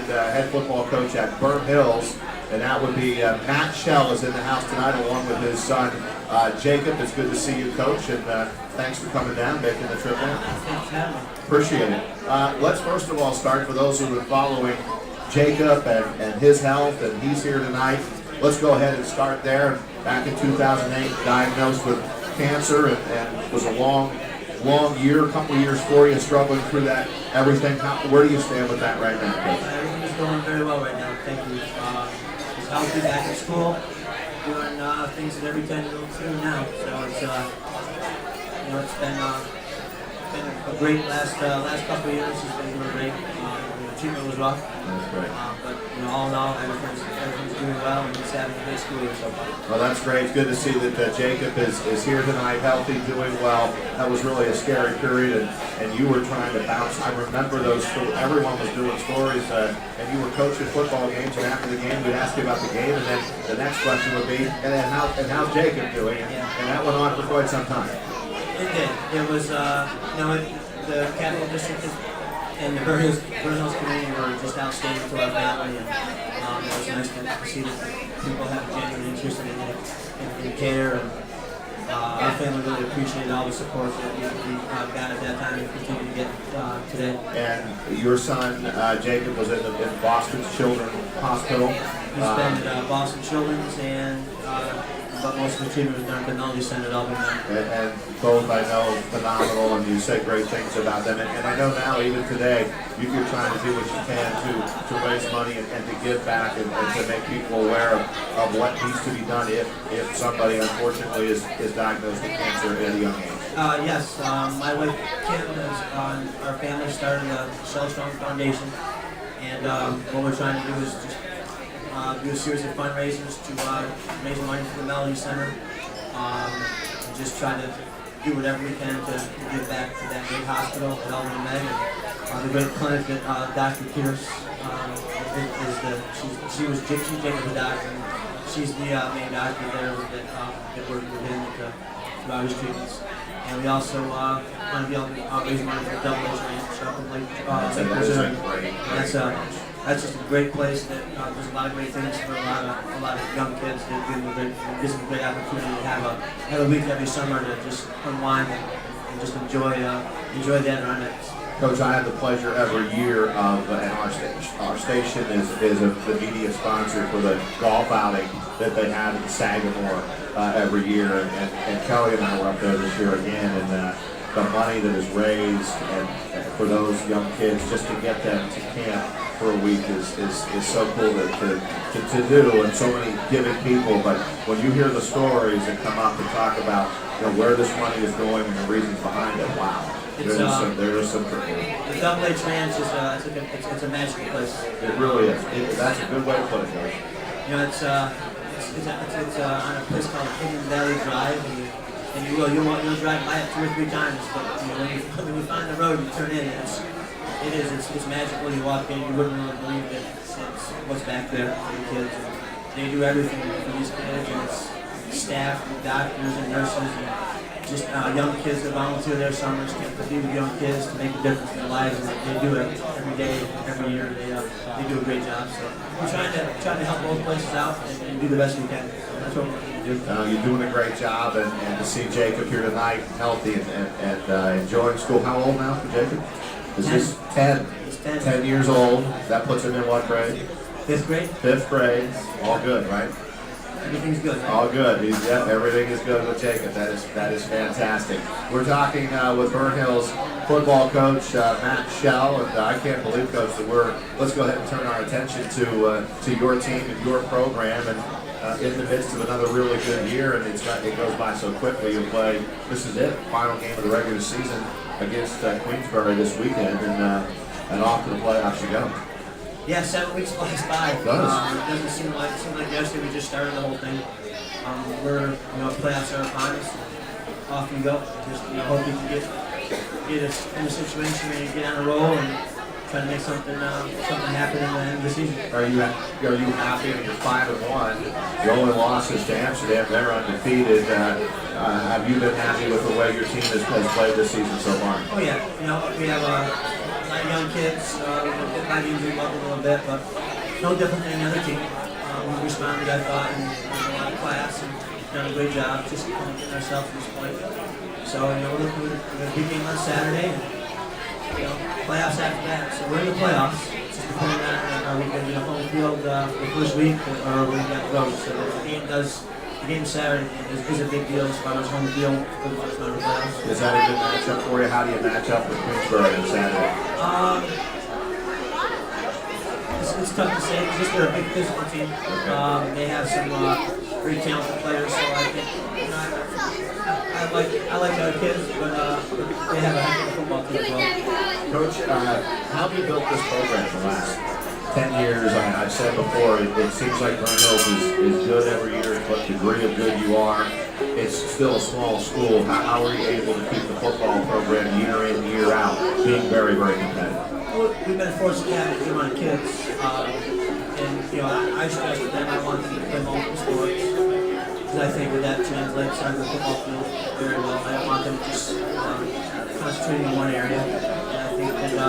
head football coach at Burnt Hills, and that would be Matt Shell is in the house tonight along with his son Jacob. It's good to see you, Coach, and thanks for coming down, making the trip down. Appreciate it. Let's first of all start, for those who are following Jacob and his health, and he's here tonight. Let's go ahead and start there. Back in 2008, diagnosed with cancer, and was a long year, a couple of years for you, struggling through that, everything. Where do you stand with that right now, Coach? Everything is going very well right now, thank you. Just healthy, back at school, doing things that every 10-year-old do now. So it's it's been a great last couple of years. It's been doing great. Treatment was rough. That's great. But all in all, everything's doing well, and he's having a great school year so far. Well, that's great. It's good to see that Jacob is here tonight, healthy, doing well. That was really a scary period, and you were trying to bounce. I remember those. Everyone was doing stories, and you were coaching football games. And after the game, we'd ask you about the game, and then the next question would be, and how's Jacob doing? And that went on for quite some time. It did. It was, the Capital District and the Burnt Hills community were just outstanding to our family, and it was nice to see that people have a genuine interest in care, and our family really appreciated all the support that we got at that time and continue to get today. And your son, Jacob, was in Boston Children's Hospital. He's been at Boston Children's, and but most of the treatment was done at the Technology Center at Albany. And both, I know, phenomenal, and you say great things about them. And I know now, even today, you're trying to do what you can to raise money and to give back and to make people aware of what needs to be done if somebody, unfortunately, is diagnosed with cancer at a young age. Yes, my wife Kim our family started the Shell Strong Foundation, and what we're trying to do is just do a series of fundraisers to raise money for the Melody Center, and just try to do whatever we can to give back to that great hospital at Albany Med, and the great clinic that Dr. Pierce she's Jacob's doctor, and she's the main doctor there that worked with him throughout his treatments. And we also want to be able to raise money for Double H Ranch up in Lake Missouri. That's just a great place that does a lot of great things for a lot of young kids. It gives them a great opportunity to have a week every summer to just unwind and just enjoy the environment. Coach, I have the pleasure every year of, and our station is the media sponsor for the golf outing that they have in Sagamore every year, and Kelly and I were up there this year again, and the money that is raised and for those young kids, just to get them to camp for a week is so cool to do, and so many giving people. But when you hear the stories that come up and talk about where this money is going and the reasons behind it, wow. There is some. The Double H Ranch it's a magical place. It really is. That's a good way to put it, guys. It's on a place called Hidden Valley Drive, and you'll drive by it 2 or 3 times. But when you find the road, you turn in, and it's magical. You walk in, you wouldn't really believe it. It's what's back there for the kids. And they do everything for these kids, and it's staff, and doctors, and nurses, and just young kids that volunteer their summers to be with young kids to make a difference in their lives, and they do it every day, every year. They do a great job. So we're trying to help both places out and do the best we can. So that's what we're going to do. You're doing a great job, and to see Jacob here tonight, healthy and enjoying school. How old now for Jacob? Is this 10? He's 10. 10 years old. That puts him in what grade? 5th grade. 5th grade. All good, right? Everything's good. Right? All good. Everything is good with Jacob. That is fantastic. We're talking with Burnt Hills football coach Matt Shell, and I can't believe, Coach, that let's go ahead and turn our attention to your team and your program, and in the midst of another really good year, and it goes by so quickly. You'll play. This is it. Final game of the regular season against Queensbury this weekend, and off to the playoffs you go. Yeah, 7 weeks flies by. It does. It doesn't seem like yesterday we just started the whole thing. Playoffs are upon us. Off you go. Just hope you can get us in a situation where you get on a roll and try to make something happen in the end of the season. Are you happy? You're 5-1. Your only loss is to Amsterdam. They're undefeated. Have you been happy with the way your team has played this season so far? Oh yeah. We have a lot of young kids. It might be injured up a little bit, but no different than any other team. We responded, I thought, in a lot of class and done a great job just getting ourselves to this point. So, we're looking at a big game on Saturday, and, playoffs after that. So we're in the playoffs. It's just depending on are we going to be on home field for the first week or are we going to road. So the game Saturday is a big deal as far as home field for the first round of playoffs. Is that a good matchup for you? How do you match up with Queensborough on Saturday? It's tough to say. It's just they're a big physical team. They have some very talented players, so I think I like our kids, but they have a heck of a football team as well. Coach, how have you built this program the last 10 years? I mean, I've said before, it seems like Burn Hills is good every year, what degree of good you are. It's still a small school. How are you able to keep the football program year in, year out, being very, very competitive? Well, we've been fortunate to have a good amount of kids, and I stress to them I want them to play multiple sports, because I think that translates on the football field very well. I don't want them just concentrating in one area, and I think that the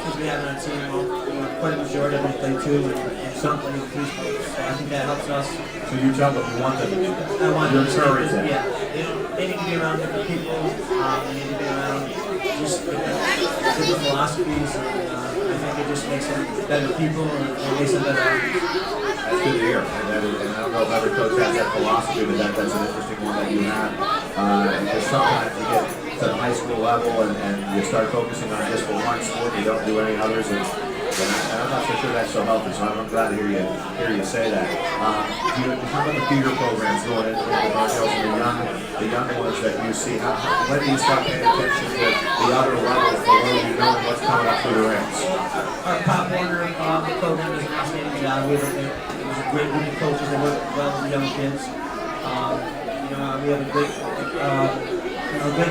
kids we have on our team, quite a majority of them play two, and some play three sports, so I think that helps us. So you tell them you want them to do that? I want them to encourage them. Yeah, they need to be around different people, they need to be around just different philosophies, and I think it just makes them better people and makes them better. That's good to hear, and I don't know if every coach has that philosophy, but that's an interesting one that you have. Because sometimes you get to the high school level and you start focusing on just one sport, you don't do any others, and I'm not so sure that's so healthy. So I'm glad to hear you say that. How about the feeder programs going into the Burn Hills and the young ones that you see? When do you start paying attention to the other levels below you, knowing what's coming up through the ranks? Our Pop Warner program does an outstanding job. We have a great group of coaches that work well with young kids. We have a great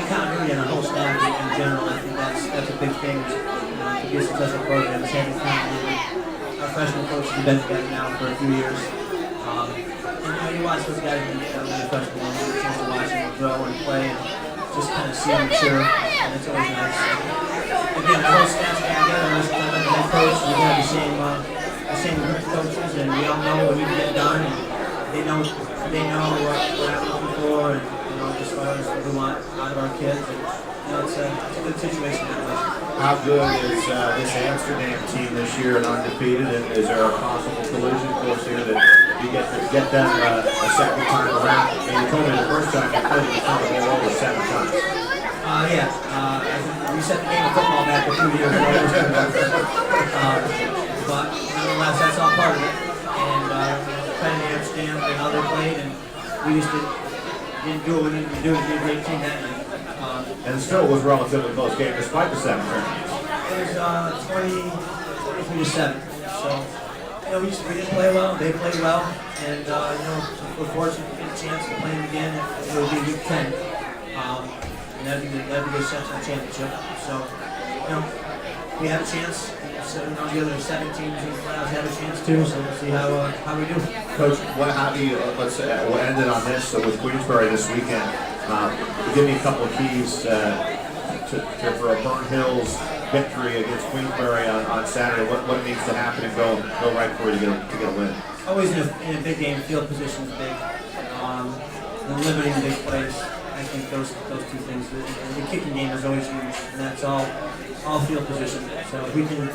continuity in our whole staff in general. I think that's a big thing to be a successful program, is having continuity. Our freshman coaches have been together now for a few years. And you watch those guys when they're freshmen, you get a chance to watch them grow and play and just kind of see them mature, and it's always nice. Again, our whole staff's been together. I'm the head coach. We have the same group of coaches, and we all know what we can get done. And they know what I'm looking for, and as far as what we want out of our kids. And, it's a good situation that way. How good is this Amsterdam team this year and undefeated? And is there a possible collision course here that you get them a second time around? And you told me the first time you played, you turned the ball over 7 times. We set the game of football back a few years ago. But nonetheless, that's all part of it. And playing in Amsterdam and how they played, and we just didn't do what we needed to do. We did a great team that night. And still was a relatively close game despite the 7 turnovers. It was 23 to 7. So, we didn't play well. They played well, and we're fortunate to get a chance to play them again. It will be week 10, and that'd be a sectional championship. So, we have a chance. So, the other 7 teams in the playoffs have a chance too. So we'll see how we do. Coach, we'll end it on this. So with Queensborough this weekend. Give me a couple of keys for a Burn Hills victory against Queensborough on Saturday. What needs to happen and go right for you to get a win? Always in a big game, field position is big. And limiting big plays. I think those two things. The kicking game is always huge, and that's all field position. So if we can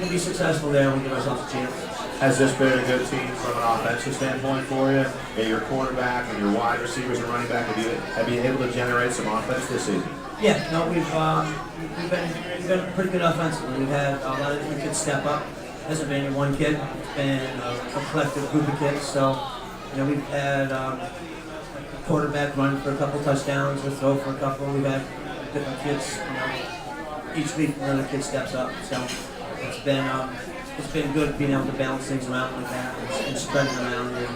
be successful there, we'll give ourselves a chance. Has this been a good team from an offensive standpoint for you? And your quarterback and your wide receivers and running back, have you been able to generate some offense this season? Yeah, no, we've been pretty good offensively. We've had a lot of different kids step up. It hasn't been any one kid. It's been a collective group of kids. So, we've had a quarterback run for a couple touchdowns or throw for a couple. We've had different kids. Each week another kid steps up. So it's been good being able to balance things around like that and spread them around. And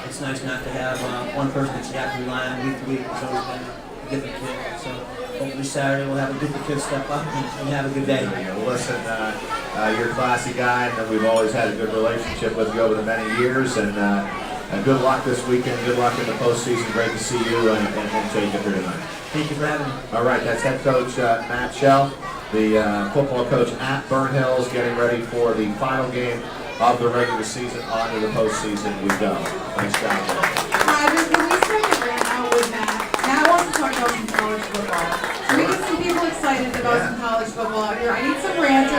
it's nice not to have one person that you have to rely on week to week. It's always been a different kid. So hopefully Saturday we'll have a group of kids step up and have a good day. Well, listen, you're a classy guy, and we've always had a good relationship with you over the many years. And good luck this weekend. Good luck in the postseason. Great to see you and take it here tonight. Thank you for having me. All right, that's head coach Matt Shell. the football coach at Burn Hills, getting ready for the final game of the regular season. On to the postseason we go. Nice job, man. Rodger, can we start the rant out with Matt? Matt wants to talk about some college football. So we get some people excited about some college football out here. I need some ranters.